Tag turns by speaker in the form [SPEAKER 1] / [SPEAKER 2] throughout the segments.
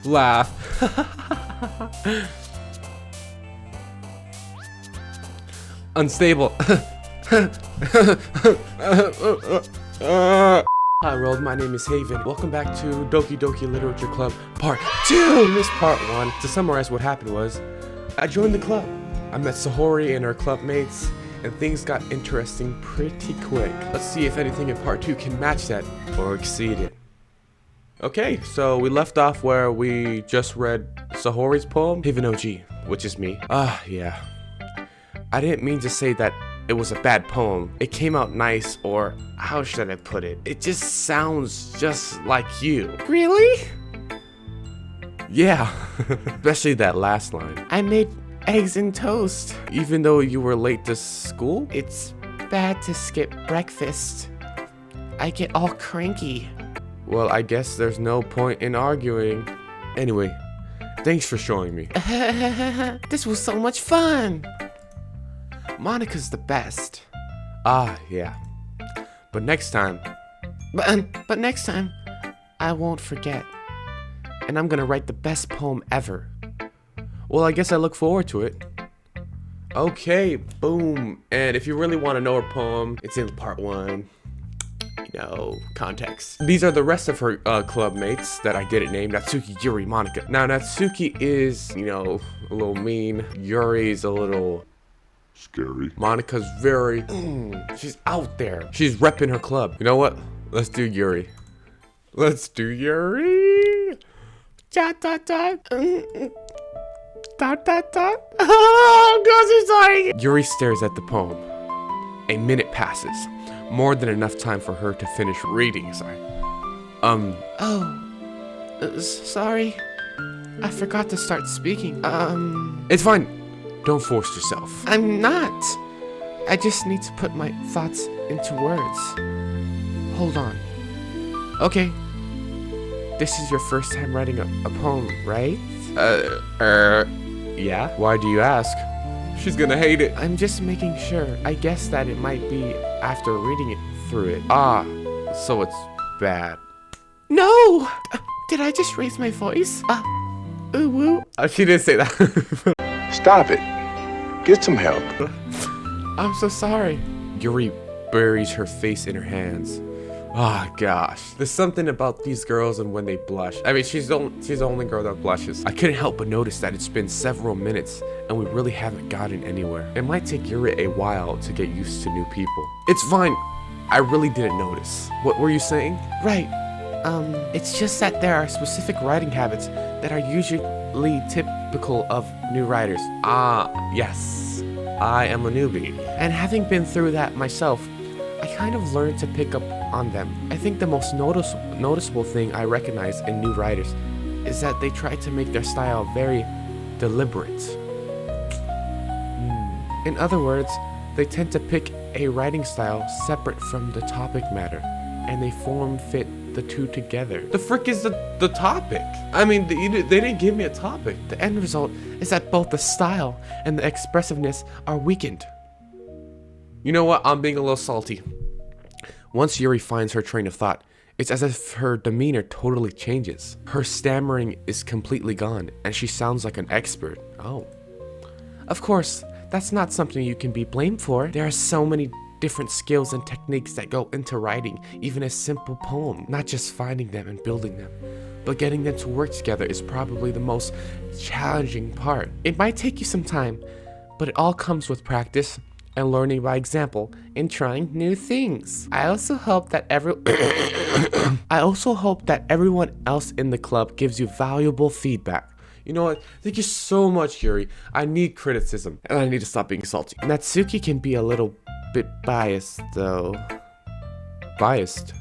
[SPEAKER 1] Laugh. Unstable. Hi world, my name is Haven. Welcome back to Doki Literature Club Part 2! In this Part 1, to summarize what happened was, I joined the club. I met Sahori and her club mates, and things got interesting pretty quick. Let's see if anything in Part 2 can match that, or exceed it. Okay, so we left off where we just read Sahori's poem, Haven OG, which is me. Yeah. I didn't mean to say that it was a bad poem. It came out nice, or how should I put it? It just sounds just like you. Really? Yeah, especially that last line. I made eggs and toast. Even though you were late to school? It's bad to skip breakfast. I get all cranky. Well, I guess there's no point in arguing. Anyway, thanks for showing me. This was so much fun. Monica's the best. Yeah. But next time. But next time, I won't forget. And I'm gonna write the best poem ever. Well, I guess I look forward to it. Okay, boom. And if you really want to know her poem, it's in Part 1. You know, context. These are the rest of her club mates that I didn't name: Natsuki, Yuri, Monica. Now, Natsuki is, you know, a little mean. Yuri's a little
[SPEAKER 2] scary.
[SPEAKER 1] Monica's very, she's out there. She's repping her club. You know what? Let's do Yuri. Let's do Yuri. Dot, dot, dot. Dot, dot, dot. Oh, gosh, I'm sorry. Yuri stares at the poem. A minute passes. More than enough time for her to finish reading. Sorry. Sorry. I forgot to start speaking. It's fine. Don't force yourself. I'm not. I just need to put my thoughts into words. Hold on. Okay. This is your first time writing a poem, right? Yeah? Why do you ask? She's gonna hate it. I'm just making sure. I guess that it might be after reading it through it. So it's bad. No! Did I just raise my voice? Ooh woo. She didn't say that.
[SPEAKER 2] Stop it. Get some help.
[SPEAKER 1] I'm so sorry. Yuri buries her face in her hands. Gosh. There's something about these girls and when they blush. I mean, she's the only girl that blushes. I couldn't help but notice that it's been several minutes and we really haven't gotten anywhere. It might take Yuri a while to get used to new people. It's fine. I really didn't notice. What were you saying? Right. It's just that there are specific writing habits that are usually typical of new writers. Yes. I am a newbie. And having been through that myself, I kind of learned to pick up on them. I think the most noticeable thing I recognize in new writers is that they try to make their style very deliberate. In other words, they tend to pick a writing style separate from the topic matter, and they fit the two together. The frick is the topic? I mean, they didn't give me a topic. The end result is that both the style and the expressiveness are weakened. You know what? I'm being a little salty. Once Yuri finds her train of thought, it's as if her demeanor totally changes. Her stammering is completely gone, and she sounds like an expert. Oh. Of course, that's not something you can be blamed for. There are so many different skills and techniques that go into writing even a simple poem. Not just finding them and building them, but getting them to work together is probably the most challenging part. It might take you some time, but it all comes with practice and learning by example and trying new things. I also hope that everyone else in the club gives you valuable feedback. You know what? Thank you so much, Yuri. I need criticism, and I need to stop being salty. Natsuki can be a little bit biased, though. Biased?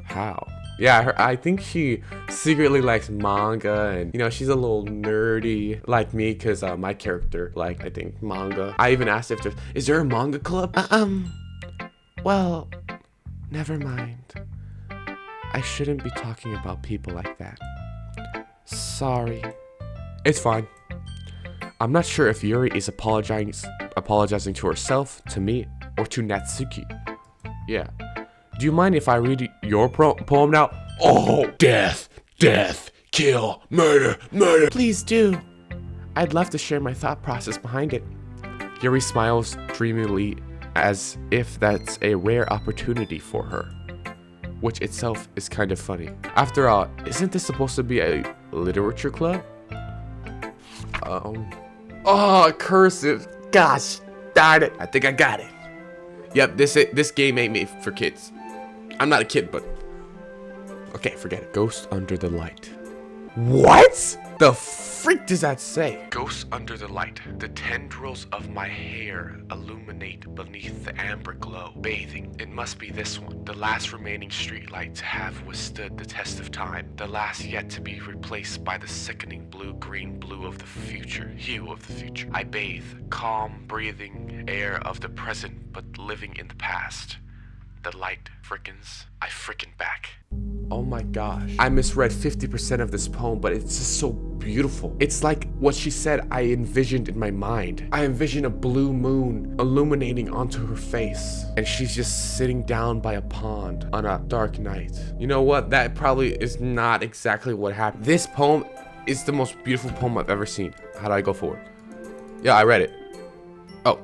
[SPEAKER 1] How? Yeah, I think she secretly likes manga, and you know, she's a little nerdy like me, cause my character I think manga. I even asked if is there a manga club? Well, never mind. I shouldn't be talking about people like that. Sorry. It's fine. I'm not sure if Yuri is apologizing to herself, to me, or to Natsuki. Yeah. Do you mind if I read your poem now? Oh, death, Kill, murder, murder. Please do. I'd love to share my thought process behind it. Yuri smiles dreamily as if that's a rare opportunity for her, which itself is kind of funny. After all, isn't this supposed to be a literature club? Oh, cursive. Gosh, darn it. I think I got it. Yep, this game ain't made for kids. I'm not a kid, but okay, forget it. Ghost under the light. What? The freak does that say? Ghost under the light. The tendrils of my hair illuminate beneath the amber glow. Bathing. It must be this one. The last remaining streetlight to have withstood the test of time. The last yet to be replaced by the sickening blue-green blue of the future. Hue of the future. I bathe. Calm, breathing air of the present, but living in the past. The light frickens. I fricken back. Oh my gosh. I misread 50% of this poem, but it's just so beautiful. It's like what she said I envisioned in my mind. I envision a blue moon illuminating onto her face, and she's just sitting down by a pond on a dark night. You know what? That probably is not exactly what happened. This poem is the most beautiful poem I've ever seen. How do I go forward? Yeah, I read it. Oh.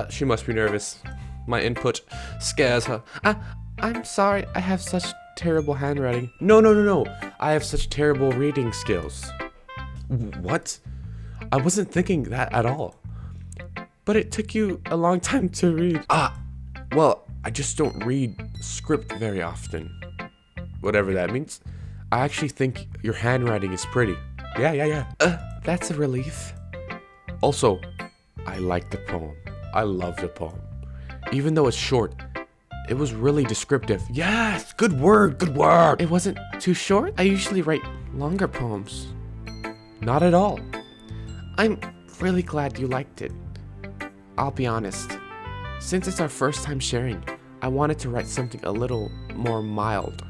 [SPEAKER 1] She must be nervous. My input scares her. I'm sorry, I have such terrible handwriting. No. I have such terrible reading skills. What? I wasn't thinking that at all. But it took you a long time to read. Well, I just don't read script very often. Whatever that means. I actually think your handwriting is pretty. Yeah. That's a relief. Also, I like the poem. I love the poem. Even though it's short, it was really descriptive. Yes, good word. It wasn't too short. I usually write longer poems. Not at all. I'm really glad you liked it. I'll be honest. Since it's our first time sharing, I wanted to write something a little more mild.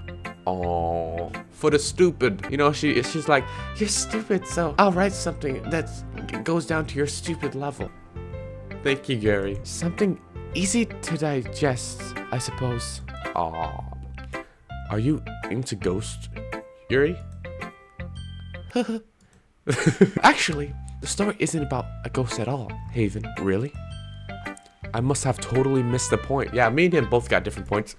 [SPEAKER 1] Oh, for the stupid. You know, she's like, you're stupid, so I'll write something that goes down to your stupid level. Thank you, Gary. Something easy to digest, I suppose. Aw. Are you into ghosts, Yuri? Actually, the story isn't about a ghost at all, Haven. Really? I must have totally missed the point. Yeah, me and him both got different points.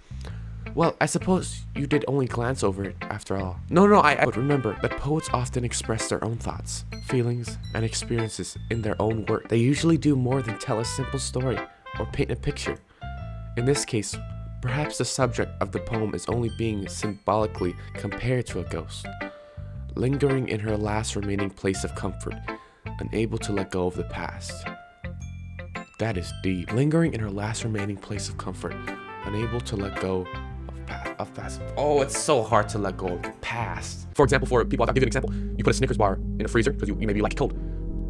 [SPEAKER 1] Well, I suppose you did only glance over it after all. No, but remember that poets often express their own thoughts, feelings, and experiences in their own work. They usually do more than tell a simple story or paint a picture. In this case, perhaps the subject of the poem is only being symbolically compared to a ghost, lingering in her last remaining place of comfort, unable to let go of the past. That is deep. Lingering in her last remaining place of comfort, unable to let go of past. Oh, it's so hard to let go of the past. For example, for people, I'll give you an example. You put a Snickers bar in a freezer because you maybe like it cold.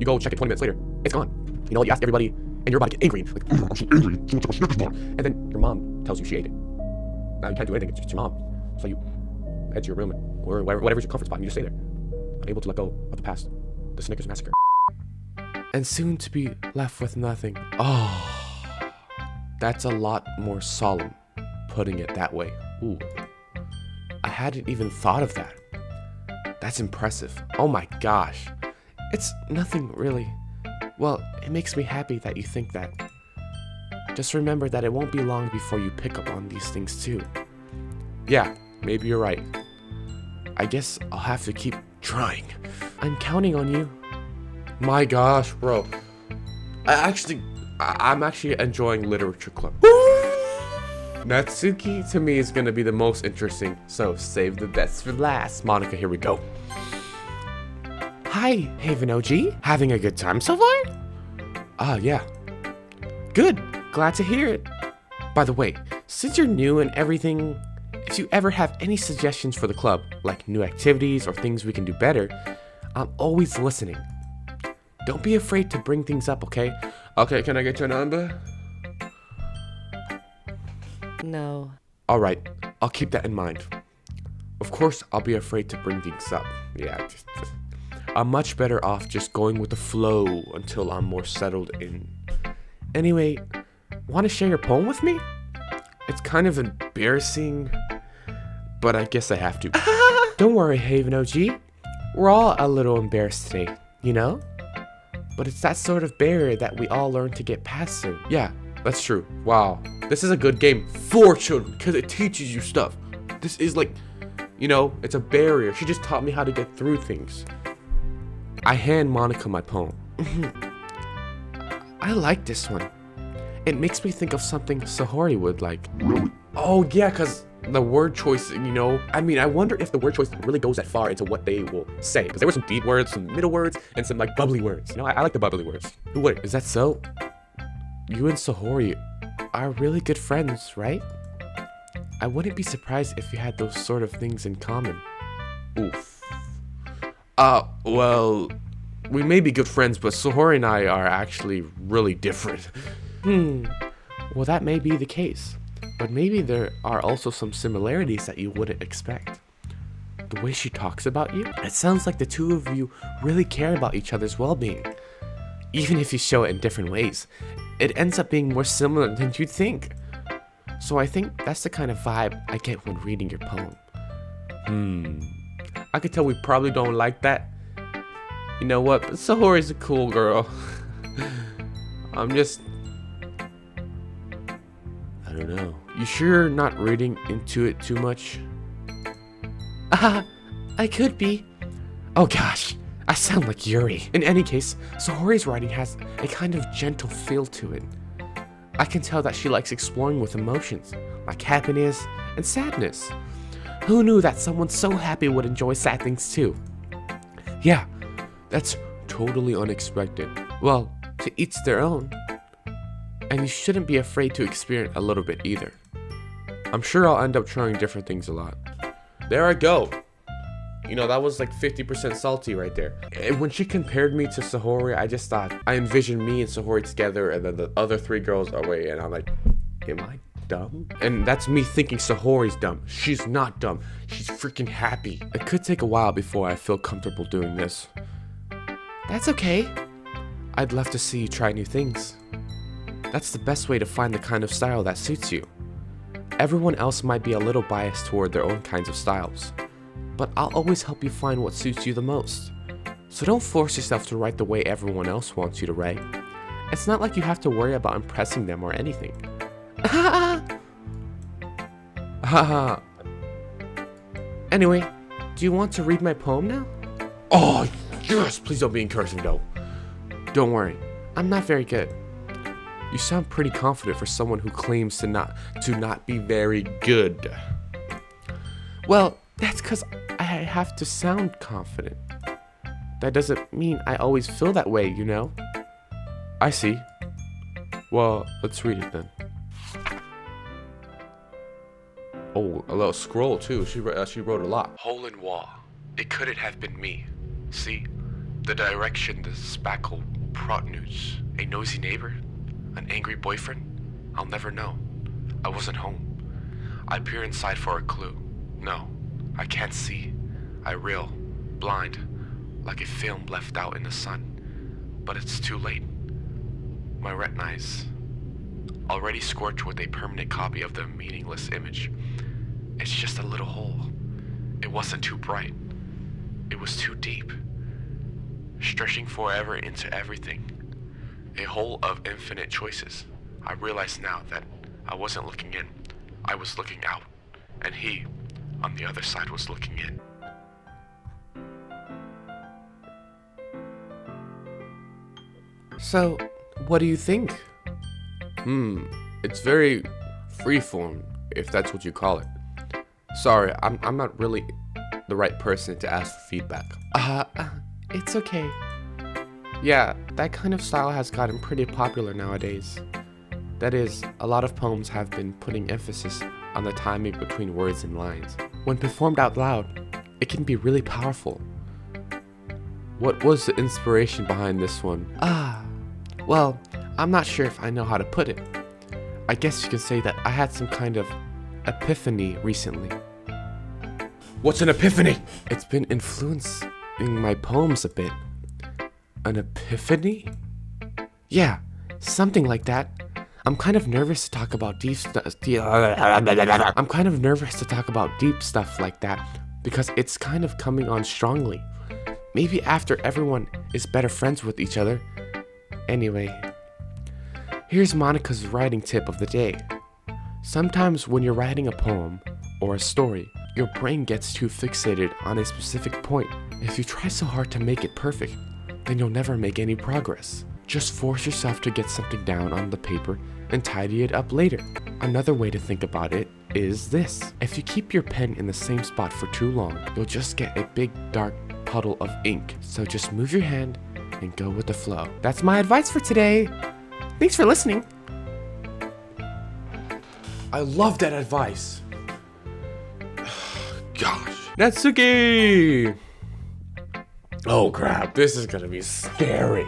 [SPEAKER 1] You go check it 20 minutes later. It's gone. You know, you ask everybody, and you're about to get angry. Like, I'm so angry. Someone took a Snickers bar. And then your mom tells you she ate it. Now you can't do anything. It's just your mom. So you head to your room or whatever's your comfort spot, and you just stay there, unable to let go of the past. The Snickers massacre. And soon to be left with nothing. Oh, that's a lot more solemn, putting it that way. Ooh, I hadn't even thought of that. That's impressive. Oh my gosh. It's nothing really. Well, it makes me happy that you think that. Just remember that it won't be long before you pick up on these things too. Yeah, maybe you're right. I guess I'll have to keep trying. I'm counting on you. My gosh, bro. I'm actually enjoying literature club. Natsuki to me is gonna be the most interesting, so save the best for last. Monica, here we go. Hi, Haven OG. Having a good time so far? Yeah. Good. Glad to hear it. By the way, since you're new and everything, if you ever have any suggestions for the club, like new activities or things we can do better, I'm always listening. Don't be afraid to bring things up, okay? Okay, can I get your number?
[SPEAKER 3] No.
[SPEAKER 1] Alright, I'll keep that in mind. Of course, I'll be afraid to bring things up. Yeah, I'm much better off just going with the flow until I'm more settled in. Anyway, want to share your poem with me? It's kind of embarrassing, but I guess I have to. Don't worry, Haven OG. We're all a little embarrassed today, you know? But it's that sort of barrier that we all learn to get past soon. Yeah, that's true. Wow. This is a good game for children because it teaches you stuff. This is like, you know, it's a barrier. She just taught me how to get through things. I hand Monica my poem. I like this one. It makes me think of something Sahori would like.
[SPEAKER 2] Really?
[SPEAKER 1] Oh yeah, because the word choice, you know, I mean, I wonder if the word choice really goes that far into what they will say. Because there were some deep words, some middle words, and some like bubbly words. You know, I like the bubbly words. Wait, is that so? You and Sahori are really good friends, right? I wouldn't be surprised if you had those sort of things in common. Oof. Well, we may be good friends, but Sahori and I are actually really different. Well, that may be the case. But maybe there are also some similarities that you wouldn't expect. The way she talks about you, it sounds like the two of you really care about each other's well-being. Even if you show it in different ways, it ends up being more similar than you'd think. So I think that's the kind of vibe I get when reading your poem. I could tell we probably don't like that. You know what? But Sahori's a cool girl. I don't know. You sure you're not reading into it too much? I could be. Oh gosh, I sound like Yuri. In any case, Sahori's writing has a kind of gentle feel to it. I can tell that she likes exploring with emotions, like happiness and sadness. Who knew that someone so happy would enjoy sad things too? Yeah, that's totally unexpected. Well, to each their own. And you shouldn't be afraid to experience a little bit either. I'm sure I'll end up trying different things a lot. There I go. You know, that was like 50% salty right there. And when she compared me to Sahori, I just thought, I envisioned me and Sahori together and then the other three girls away. And I'm like, am I dumb? And that's me thinking Sahori's dumb. She's not dumb. She's freaking happy. It could take a while before I feel comfortable doing this. That's okay. I'd love to see you try new things. That's the best way to find the kind of style that suits you. Everyone else might be a little biased toward their own kinds of styles, but I'll always help you find what suits you the most. So don't force yourself to write the way everyone else wants you to write. It's not like you have to worry about impressing them or anything. Anyway, do you want to read my poem now? Oh, yes! Please don't be encouraging though. Don't worry, I'm not very good. You sound pretty confident for someone who claims to not be very good. Well, that's because I have to sound confident. That doesn't mean I always feel that way, you know? I see. Well, let's read it then. Oh, a little scroll too. She wrote a lot. Hole in wall. It couldn't have been me. See? The direction the spackle protnudes. A nosy neighbor? An angry boyfriend? I'll never know. I wasn't home. I peer inside for a clue. No, I can't see. I reel, blind, like a film left out in the sun. But it's too late. My retinas, already scorched with a permanent copy of the meaningless image. It's just a little hole. It wasn't too bright. It was too deep. Stretching forever into everything. A hole of infinite choices. I realize now that I wasn't looking in. I was looking out. And he, on the other side, was looking in. So, what do you think? It's very freeform, if that's what you call it. Sorry, I'm not really the right person to ask for feedback. It's okay. Yeah, that kind of style has gotten pretty popular nowadays. That is, a lot of poems have been putting emphasis on the timing between words and lines. When performed out loud, it can be really powerful. What was the inspiration behind this one? Well, I'm not sure if I know how to put it. I guess you can say that I had some kind of epiphany recently. What's an epiphany? It's been influencing my poems a bit. An epiphany? Yeah, something like that. I'm kind of nervous to talk about deep stuff. I'm kind of nervous to talk about deep stuff like that, because it's kind of coming on strongly. Maybe after everyone is better friends with each other. Anyway, here's Monica's writing tip of the day. Sometimes when you're writing a poem or a story, your brain gets too fixated on a specific point. If you try so hard to make it perfect, then you'll never make any progress. Just force yourself to get something down on the paper and tidy it up later. Another way to think about it is this. If you keep your pen in the same spot for too long, you'll just get a big dark puddle of ink. So just move your hand and go with the flow. That's my advice for today. Thanks for listening. I love that advice. Gosh. Natsuki! Oh crap, this is gonna be scary.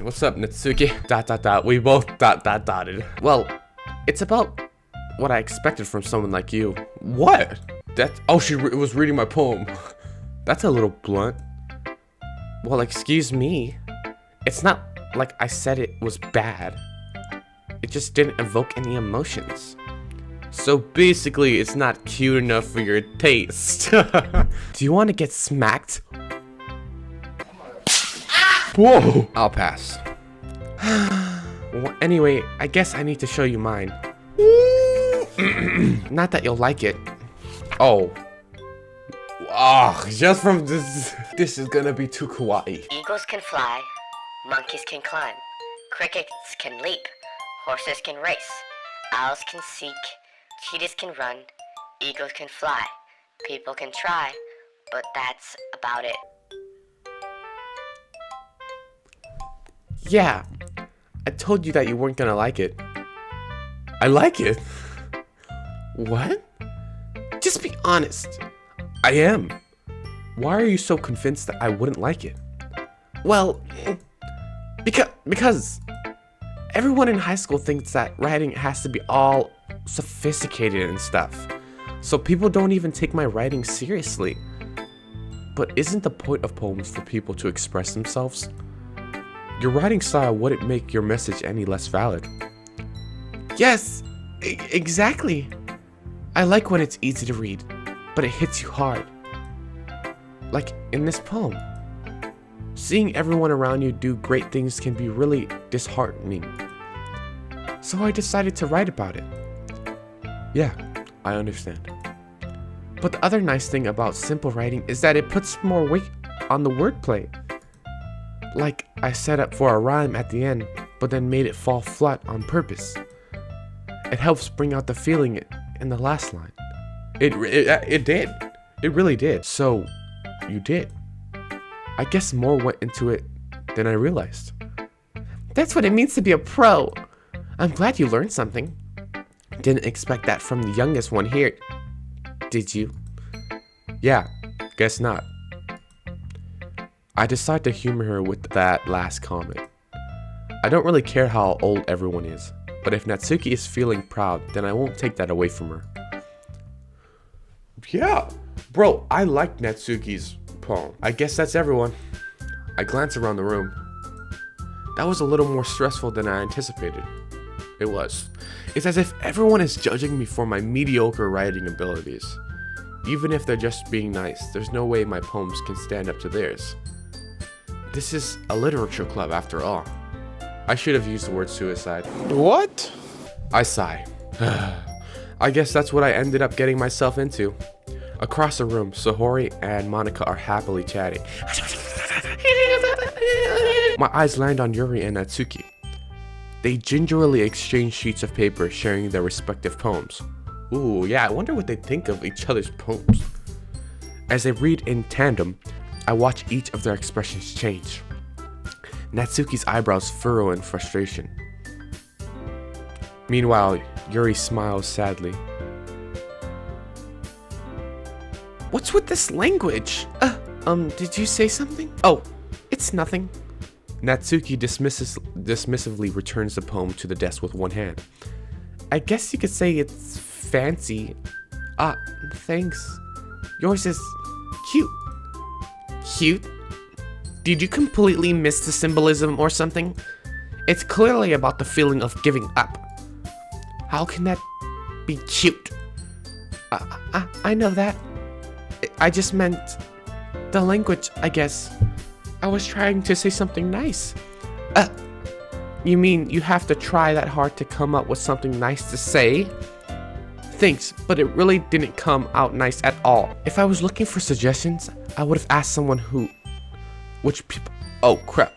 [SPEAKER 1] What's up, Natsuki? ... We both ... dotted. Well, it's about what I expected from someone like you. What? Oh, she was reading my poem. That's a little blunt. Well, excuse me. It's not like I said it was bad. It just didn't evoke any emotions. So basically, it's not cute enough for your taste. Do you want to get smacked? Whoa! I'll pass. Well, anyway, I guess I need to show you mine. Not that you'll like it. Oh. Just from this. This is gonna be too kawaii.
[SPEAKER 3] Eagles can fly, monkeys can climb, crickets can leap, horses can race, owls can seek, cheetahs can run, eagles can fly, people can try, but that's about it.
[SPEAKER 1] Yeah, I told you that you weren't gonna like it. I like it? What? Just be honest. I am. Why are you so convinced that I wouldn't like it? Well, because everyone in high school thinks that writing has to be all sophisticated and stuff. So people don't even take my writing seriously. But isn't the point of poems for people to express themselves? Your writing style wouldn't make your message any less valid. Yes, exactly. I like when it's easy to read, but it hits you hard. Like in this poem. Seeing everyone around you do great things can be really disheartening. So I decided to write about it. Yeah, I understand. But the other nice thing about simple writing is that it puts more weight on the wordplay. Like I set up for a rhyme at the end, but then made it fall flat on purpose. It helps bring out the feeling in the last line. It did. It really did. So, you did. I guess more went into it than I realized. That's what it means to be a pro. I'm glad you learned something. Didn't expect that from the youngest one here. Did you? Yeah, guess not. I decided to humor her with that last comment. I don't really care how old everyone is, but if Natsuki is feeling proud, then I won't take that away from her. Yeah, bro, I like Natsuki's poem. I guess that's everyone. I glance around the room. That was a little more stressful than I anticipated. It was. It's as if everyone is judging me for my mediocre writing abilities. Even if they're just being nice, there's no way my poems can stand up to theirs. This is a literature club after all. I should have used the word suicide.
[SPEAKER 2] What?
[SPEAKER 1] I sigh. I guess that's what I ended up getting myself into. Across the room, Sahori and Monica are happily chatting. My eyes land on Yuri and Natsuki. They gingerly exchange sheets of paper, sharing their respective poems. Ooh, yeah, I wonder what they think of each other's poems. As they read in tandem, I watch each of their expressions change. Natsuki's eyebrows furrow in frustration. Meanwhile, Yuri smiles sadly. What's with this language? Did you say something? Oh, it's nothing. Natsuki dismissively returns the poem to the desk with one hand. I guess you could say it's fancy. Thanks. Yours is cute. Cute? Did you completely miss the symbolism or something? It's clearly about the feeling of giving up. How can that be cute? I know that. I just meant the language, I guess. I was trying to say something nice. You mean you have to try that hard to come up with something nice to say? Thanks, but it really didn't come out nice at all. If I was looking for suggestions, I would have asked someone who... Which people... Oh, crap.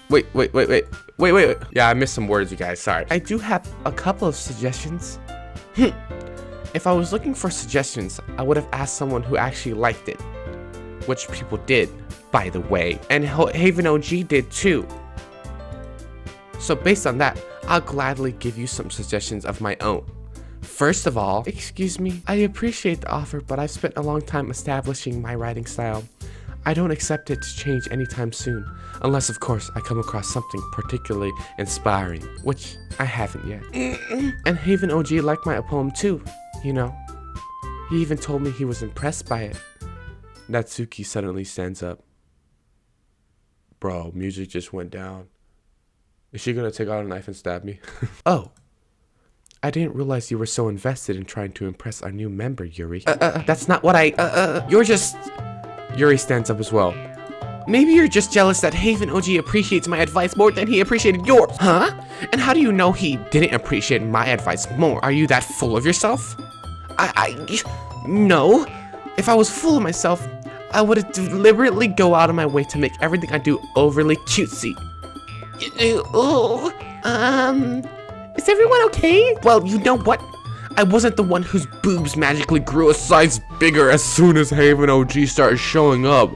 [SPEAKER 1] Wait. Yeah, I missed some words, you guys. Sorry. I do have a couple of suggestions. If I was looking for suggestions, I would have asked someone who actually liked it. Which people did, by the way. And Haven OG did too. So based on that, I'll gladly give you some suggestions of my own. First of all, excuse me, I appreciate the offer, but I've spent a long time establishing my writing style. I don't accept it to change anytime soon, unless of course I come across something particularly inspiring, which I haven't yet. And Haven OG liked my poem too, you know. He even told me he was impressed by it. Natsuki suddenly stands up. Bro, music just went down. Is she gonna take out a knife and stab me? Oh. I didn't realize you were so invested in trying to impress our new member, Yuri. That's not what you're just... Yuri stands up as well. Maybe you're just jealous that Haven OG appreciates my advice more than he appreciated yours. Huh? And how do you know he didn't appreciate my advice more? Are you that full of yourself? No. If I was full of myself, I would deliberately go out of my way to make everything I do overly cutesy. Is everyone okay? Well, you know what? I wasn't the one whose boobs magically grew a size bigger as soon as Haven OG started showing up.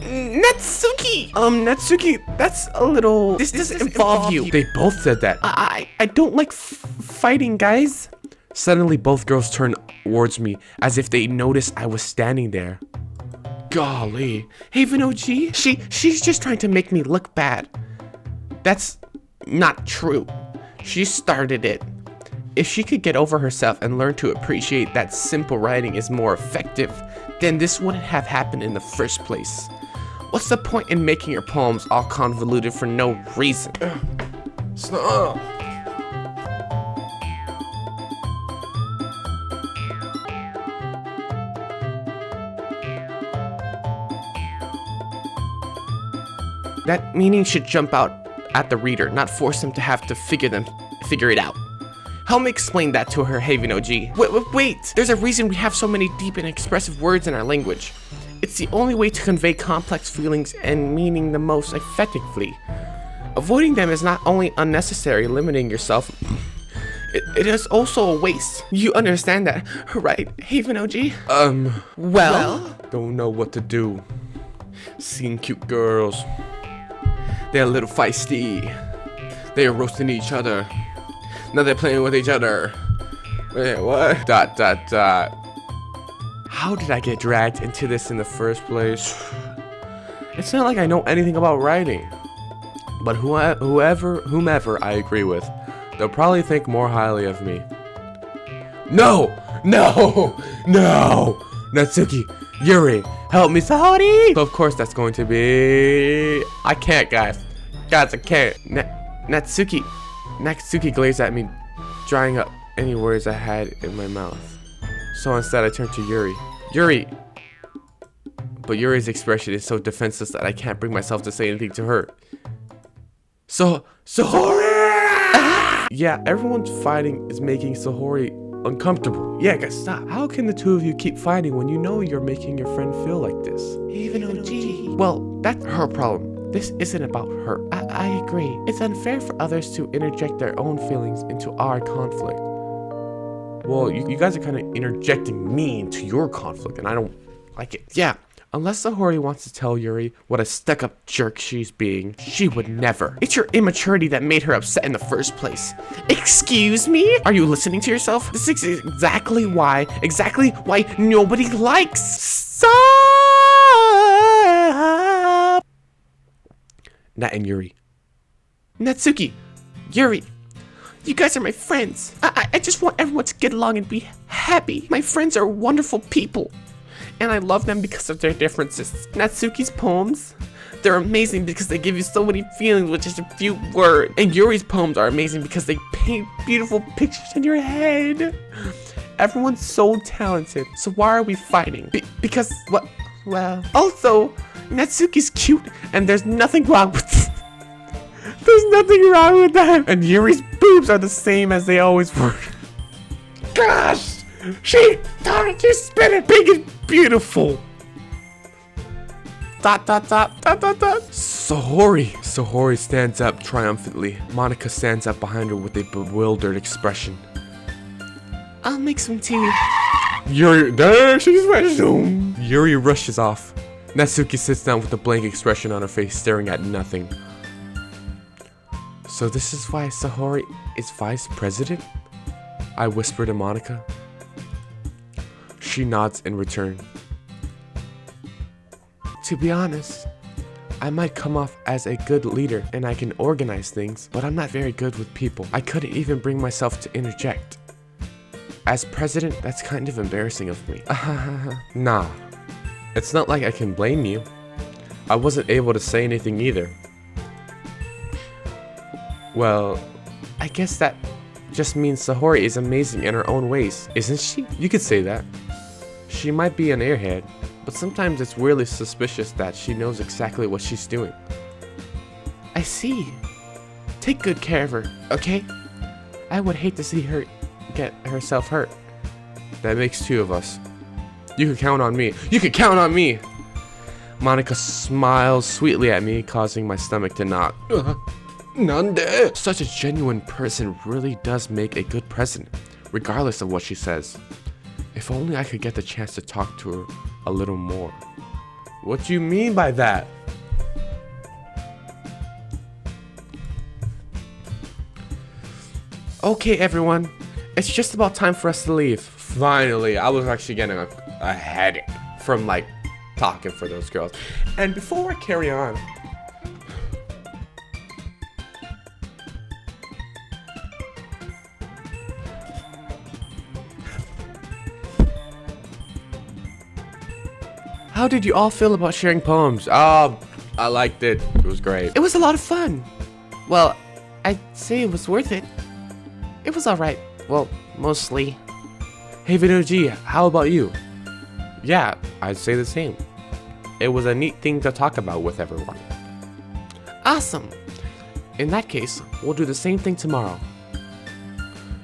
[SPEAKER 1] Natsuki! Natsuki, that's a little... This doesn't involve you. They both said that. I don't like fighting, guys. Suddenly, both girls turned towards me as if they noticed I was standing there. Golly. Haven OG? She's just trying to make me look bad. That's not true. She started it. If she could get over herself and learn to appreciate that simple writing is more effective, then this wouldn't have happened in the first place. What's the point in making your poems all convoluted for no reason? Stop. That meaning should jump out at the reader, not force them to have to figure it out. Help me explain that to her, Haven OG. Wait! There's a reason we have so many deep and expressive words in our language. It's the only way to convey complex feelings and meaning the most effectively. Avoiding them is not only unnecessary, limiting yourself, it is also a waste. You understand that, right, Haven OG? Well? Don't know what to do. Seeing cute girls. They're a little feisty. They are roasting each other. Now they're playing with each other. Wait, what? ... How did I get dragged into this in the first place? It's not like I know anything about writing. But whomever I agree with, they'll probably think more highly of me. No! Natsuki, Yuri, help me, Saori! So of course that's going to be... I can't, guys. Guys, I can't. Natsuki glares at me, drying up any words I had in my mouth. So instead I turn to Yuri. But Yuri's expression is so defenseless that I can't bring myself to say anything to her. Sohori! Yeah, everyone's fighting is making Sohori uncomfortable. Yeah, guys, stop. How can the two of you keep fighting when you know you're making your friend feel like this? Even OG. Well, that's her problem. This isn't about her. I agree. It's unfair for others to interject their own feelings into our conflict. Well, you guys are kind of interjecting me into your conflict, and I don't like it. Yeah, unless Sohori wants to tell Yuri what a stuck-up jerk she's being, she would never. It's your immaturity that made her upset in the first place. Excuse me? Are you listening to yourself? This is exactly why nobody likes. Stop! Nat and Yuri. Natsuki, Yuri, you guys are my friends. I just want everyone to get along and be happy. My friends are wonderful people, and I love them because of their differences. Natsuki's poems, they're amazing because they give you so many feelings with just a few words. And Yuri's poems are amazing because they paint beautiful pictures in your head. Everyone's so talented. So why are we fighting? Because, what? Well, also, Natsuki's cute, and there's nothing wrong with there's nothing wrong with that. And Yuri's boobs are the same as they always were. Gosh! She's spinning big and beautiful. ... Sahori stands up triumphantly. Monica stands up behind her with a bewildered expression. I'll make some tea. Yuri, there she's zoom. Yuri rushes off. Natsuki sits down with a blank expression on her face, staring at nothing. So this is why Sahori is vice president? I whisper to Monica. She nods in return. To be honest, I might come off as a good leader and I can organize things, but I'm not very good with people. I couldn't even bring myself to interject. As president, that's kind of embarrassing of me. Nah, it's not like I can blame you. I wasn't able to say anything either. Well, I guess that just means Sahori is amazing in her own ways, isn't she? You could say that. She might be an airhead, but sometimes it's weirdly suspicious that she knows exactly what she's doing. I see. Take good care of her, okay? I would hate to see her get herself hurt. That makes two of us. You can count on me. You can count on me! Monica smiles sweetly at me, causing my stomach to knot. Nande! Such a genuine person really does make a good president, regardless of what she says. If only I could get the chance to talk to her a little more. What do you mean by that? Okay, everyone. It's just about time for us to leave. Finally, I was actually getting a headache from like talking for those girls. And before I carry on, how did you all feel about sharing poems? Oh, I liked it. It was great. It was a lot of fun. Well, I'd say it was worth it. It was alright. Well, mostly. Hey, Vinoji, how about you? Yeah, I'd say the same. It was a neat thing to talk about with everyone. Awesome. In that case, we'll do the same thing tomorrow.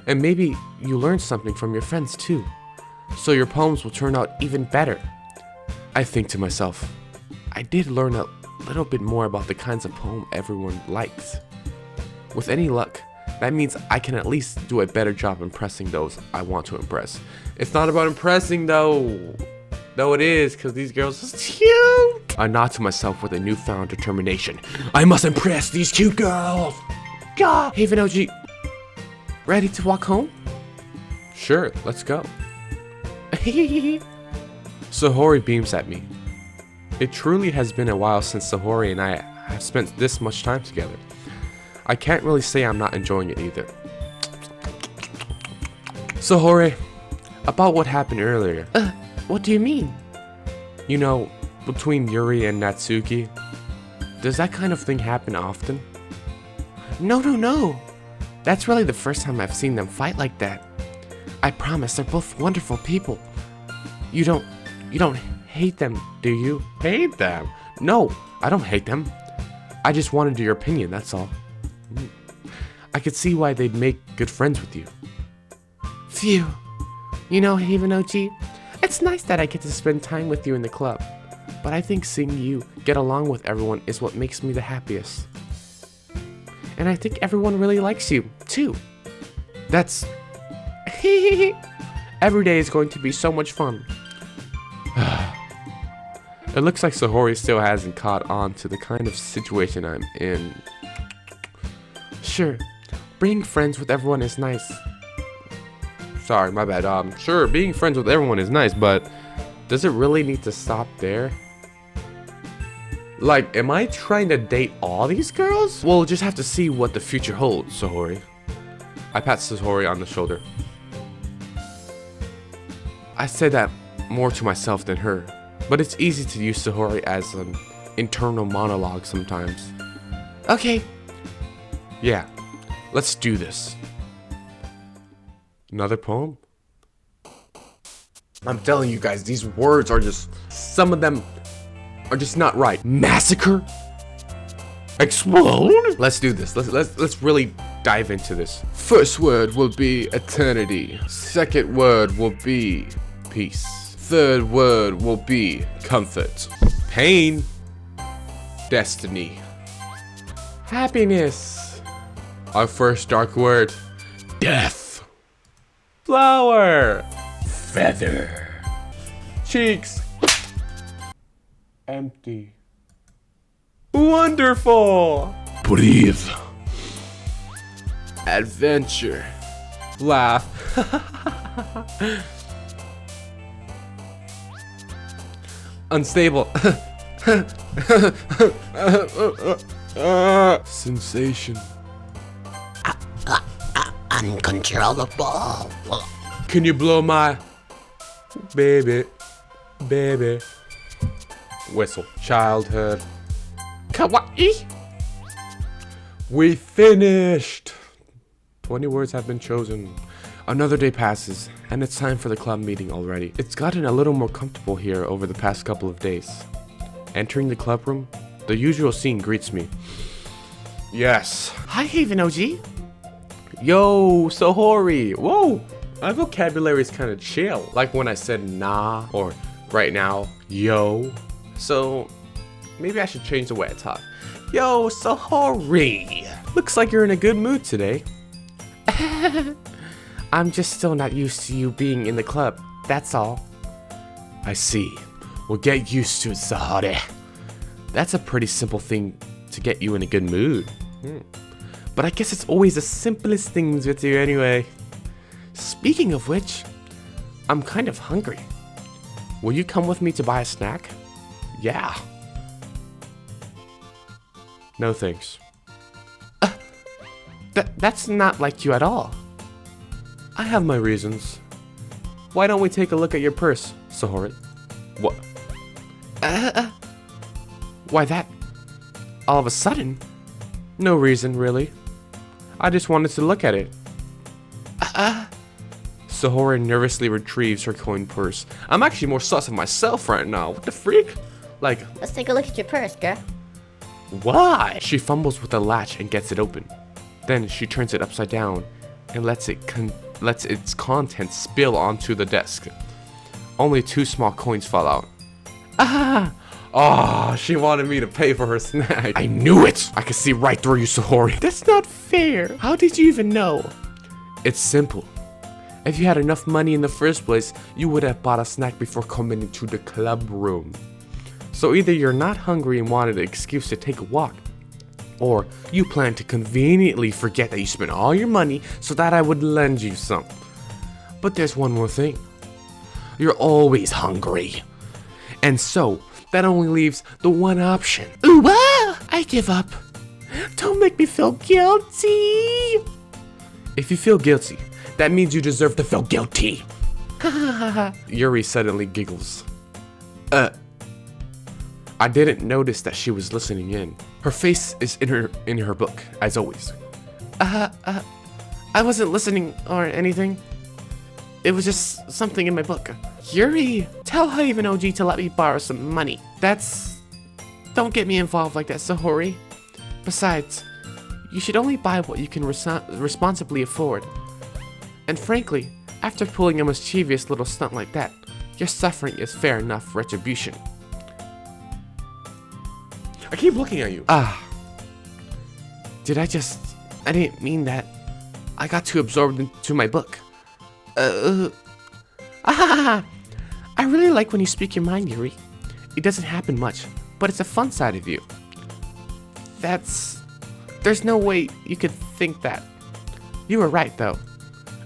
[SPEAKER 1] And maybe you learned something from your friends too. So your poems will turn out even better. I think to myself, I did learn a little bit more about the kinds of poem everyone likes. With any luck, that means I can at least do a better job impressing those I want to impress. It's not about impressing though. Though it is, because these girls are cute. I nod to myself with a newfound determination. I must impress these cute girls. God. Hey Vinoji, ready to walk home? Sure, let's go. Sahori beams at me. It truly has been a while since Sahori and I have spent this much time together. I can't really say I'm not enjoying it either. Sahori, about what happened earlier. What do you mean? You know, between Yuri and Natsuki. Does that kind of thing happen often? No. That's really the first time I've seen them fight like that. I promise they're both wonderful people. You don't hate them, do you? Hate them? No, I don't hate them. I just wanted your opinion, that's all. I could see why they'd make good friends with you. Phew. You know, Hivanochi, it's nice that I get to spend time with you in the club. But I think seeing you get along with everyone is what makes me the happiest. And I think everyone really likes you, too. That's... Every day is going to be so much fun. It looks like Sahori still hasn't caught on to the kind of situation I'm in. Sure, being friends with everyone is nice. Sorry, my bad. Sure, being friends with everyone is nice, but does it really need to stop there? Like, am I trying to date all these girls? We'll just have to see what the future holds, Sahori. I pat Sahori on the shoulder. I say that more to myself than her, but it's easy to use Sahori as an internal monologue sometimes. Okay. Yeah, let's do this. Another poem? I'm telling you guys, these words are just, some of them are just not right. Massacre? Explode? Let's do this. Let's really dive into this. First word will be eternity. Second word will be peace. Third word will be comfort. Pain. Destiny. Happiness. Our first dark word, death. Flower. Feather. Cheeks. Empty. Wonderful. Breathe. Adventure. Laugh. Unstable. Sensation.
[SPEAKER 3] Uncontrollable.
[SPEAKER 1] Can you blow my baby? Whistle. Childhood. Kawaii. We finished. 20 words have been chosen. Another day passes, and it's time for the club meeting already. It's gotten a little more comfortable here over the past couple of days. Entering the club room, the usual scene greets me. Yes. Hi, Haven OG. Yo, Sohori. Whoa, my vocabulary is kind of chill. Like when I said nah, or right now, yo. So maybe I should change the way I talk. Yo, Sohori. Looks like you're in a good mood today. I'm just still not used to you being in the club, that's all. I see. We'll get used to it, Sahare. That's a pretty simple thing to get you in a good mood. But I guess it's always the simplest things with you anyway. Speaking of which, I'm kind of hungry. Will you come with me to buy a snack? Yeah. No thanks. That's not like you at all. I have my reasons. Why don't we take a look at your purse, Sahori? What? Why that? All of a sudden? No reason, really. I just wanted to look at it. Sahori nervously retrieves her coin purse. I'm actually more sus of myself right now. What the freak? Like,
[SPEAKER 3] Let's take a look at your purse, girl.
[SPEAKER 1] why? She fumbles with the latch and gets it open. Then she turns it upside down and lets its contents spill onto the desk. Only 2 small coins fall out. Oh, she wanted me to pay for her snack. I knew it! I could see right through you, Sahori. That's not fair. How did you even know? It's simple. If you had enough money in the first place, you would have bought a snack before coming into the club room. So either you're not hungry and wanted an excuse to take a walk, or you plan to conveniently forget that you spent all your money so that I would lend you some. But there's one more thing. You're always hungry. And so, that only leaves the one option. Ooh, I give up. Don't make me feel guilty. If you feel guilty, that means you deserve to feel guilty. Yuri suddenly giggles. I didn't notice that she was listening in. Her face is in her book, as always. I wasn't listening or anything. It was just something in my book. Yuri, tell Haven OG to let me borrow some money. Don't get me involved like that, Sahori. Besides, you should only buy what you can responsibly afford. And frankly, after pulling a mischievous little stunt like that, your suffering is fair enough retribution. I keep looking at you. I didn't mean that. I got too absorbed into my book. I really like when you speak your mind, Yuri. It doesn't happen much, but it's a fun side of you. There's no way you could think that. You were right, though.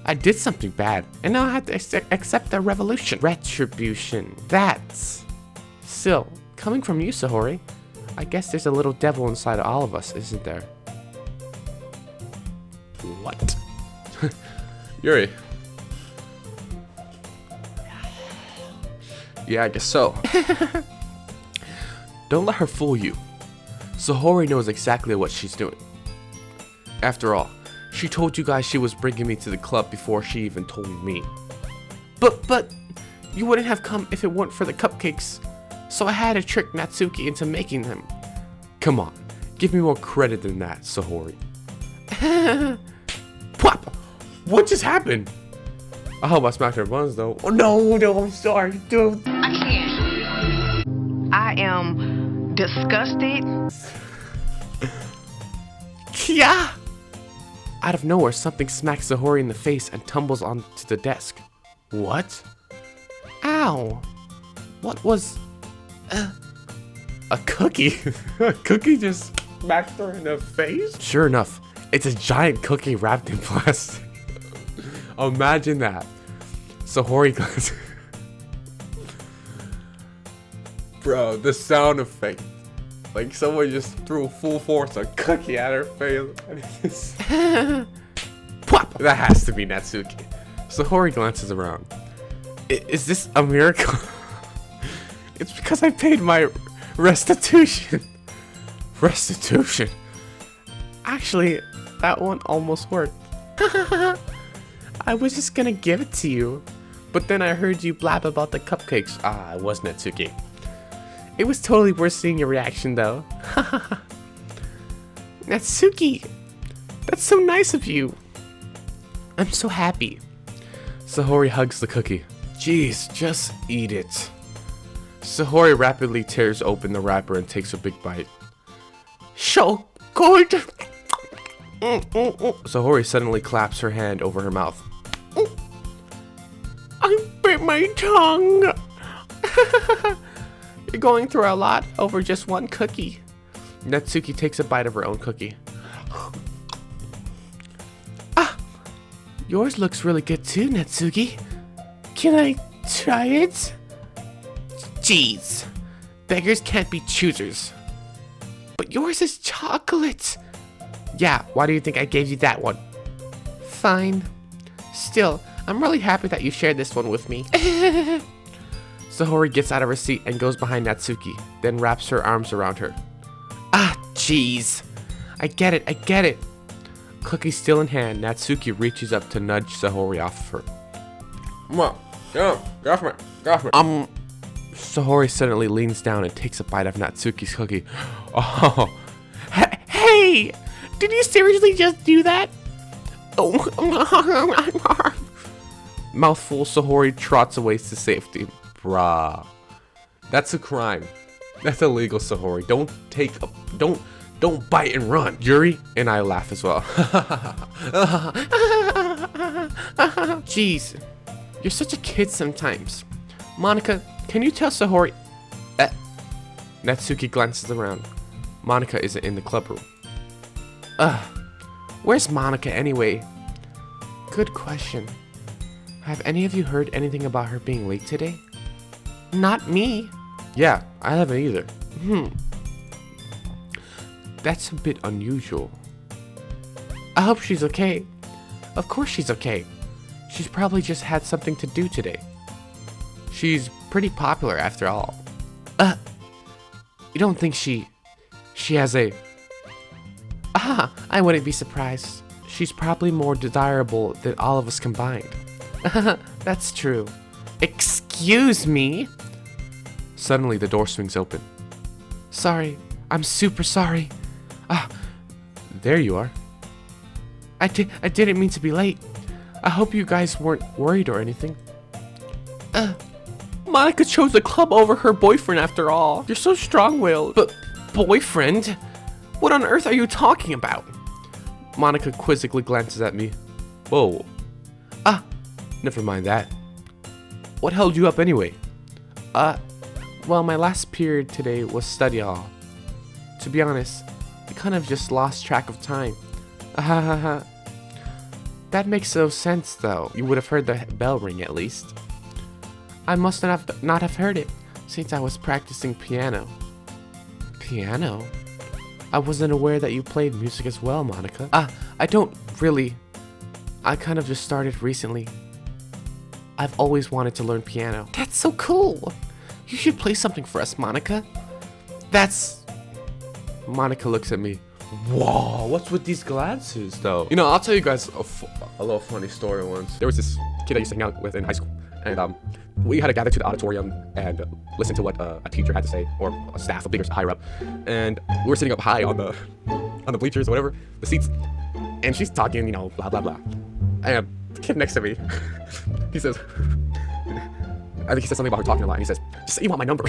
[SPEAKER 1] I did something bad, and now I have to accept the retribution. That's... Still, coming from you, Sahori, I guess there's a little devil inside of all of us, isn't there? What? Yuri. Yeah, I guess so. Don't let her fool you. Sahori knows exactly what she's doing. After all, she told you guys she was bringing me to the club before she even told me. But, You wouldn't have come if it weren't for the cupcakes. So I had to trick Natsuki into making them. Come on, give me more credit than that, Sahori. Pop! What just happened? I hope I smacked her buns though. Oh no, I'm sorry, dude.
[SPEAKER 4] I can't. I am disgusted.
[SPEAKER 1] Yeah. Out of nowhere, something smacks Sahori in the face and tumbles onto the desk. What? Ow. What was... a cookie? A cookie just smacked her in the face? Sure enough, it's a giant cookie wrapped in plastic. Imagine that. Sahori goes... Bro, the sound effect. Like someone just threw full force a cookie at her face. Pop! That has to be Natsuki. Sahori glances around. Is this a miracle? It's because I paid my restitution. Restitution? Actually, that one almost worked. I was just gonna give it to you. But then I heard you blab about the cupcakes. Ah, it was Natsuki. It was totally worth seeing your reaction though. Natsuki! That's so nice of you. I'm so happy. Sahori hugs the cookie. Jeez, just eat it. Sahori rapidly tears open the wrapper and takes a big bite. So good! Sahori suddenly claps her hand over her mouth. I bit my tongue! You're going through a lot over just one cookie. Natsuki takes a bite of her own cookie. Ah! Yours looks really good too, Natsuki. Can I try it? Jeez. Beggars can't be choosers. But yours is chocolate. Yeah, why do you think I gave you that one? Fine. Still, I'm really happy that you shared this one with me. Sahori gets out of her seat and goes behind Natsuki, then wraps her arms around her. Ah, jeez. I get it. Cookie still in hand, Natsuki reaches up to nudge Sahori off of her. Come on, get off me. Sahori suddenly leans down and takes a bite of Natsuki's cookie. Oh. Hey! Did you seriously just do that? Oh. Mouthful, Sahori trots away to safety. Bruh. That's a crime. That's illegal, Sahori. Don't bite and run. Yuri and I laugh as well. Jeez. You're such a kid sometimes. Monica, can you tell Sahori... Natsuki glances around. Monica isn't in the club room. Where's Monica anyway? Good question. Have any of you heard anything about her being late today? Not me. Yeah, I haven't either. That's a bit unusual. I hope she's okay. Of course she's okay. She's probably just had something to do today. She's pretty popular after all. You don't think she has a... I wouldn't be surprised. She's probably more desirable than all of us combined. That's true. Excuse me? Suddenly the door swings open. Sorry, I'm super sorry. There you are. I didn't mean to be late. I hope you guys weren't worried or anything. Monica chose the club over her boyfriend after all. You're so strong-willed. But boyfriend? What on earth are you talking about? Monica quizzically glances at me. Whoa. Never mind that. What held you up anyway? Well, my last period today was study hall. To be honest, I kind of just lost track of time. That makes no sense though. You would have heard the bell ring at least. I must not have heard it since I was practicing piano. Piano? I wasn't aware that you played music as well, Monica. I don't really. I kind of just started recently. I've always wanted to learn piano. That's so cool. You should play something for us, Monica. Monica looks at me. Whoa, what's with these glasses though? You know, I'll tell you guys a little funny story once. There was this kid I used to hang out with in high school, and
[SPEAKER 5] we had to gather to the auditorium and listen to what a teacher had to say, or a staff, a bigger, higher up. And we were sitting up high on the bleachers or whatever, the seats. And she's talking, you know, blah, blah, blah. And the kid next to me, he says, I think he said something about her talking a lot, and he says, just say you want my number.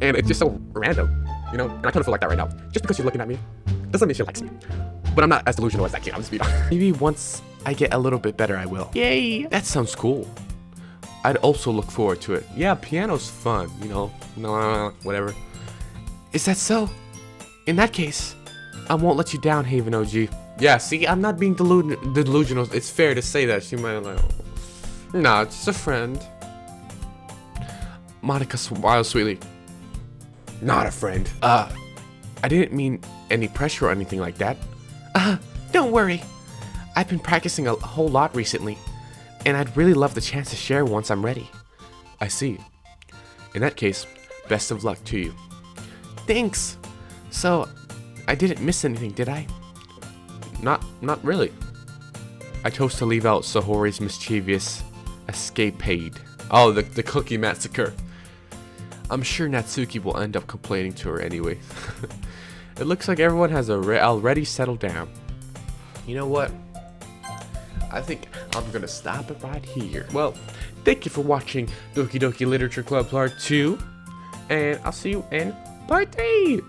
[SPEAKER 5] And it's just so random, you know? And I kind of feel like that right now. Just because you're looking at me, doesn't mean she likes me. But I'm not as delusional as that kid, I'm just being honest.
[SPEAKER 1] Maybe once I get a little bit better, I will.
[SPEAKER 5] Yay!
[SPEAKER 1] That sounds cool. I'd also look forward to it. Yeah, piano's fun, you know, whatever. Is that so? In that case, I won't let you down, Haven OG. Yeah, see, I'm not being delusional. It's fair to say that. She might like, nah, it's just a friend. Monica smiles sweetly. Not a friend. I didn't mean any pressure or anything like that. Don't worry. I've been practicing a whole lot recently, and I'd really love the chance to share once I'm ready. I see. In that case, best of luck to you. Thanks. So, I didn't miss anything, did I? Not really. I chose to leave out Sahori's mischievous escapade. Oh, the cookie massacre. I'm sure Natsuki will end up complaining to her anyway. It looks like everyone has already settled down. You know what? I think I'm gonna stop it right here. Well, thank you for watching Doki Doki Literature Club Part 2. And I'll see you in Part 3.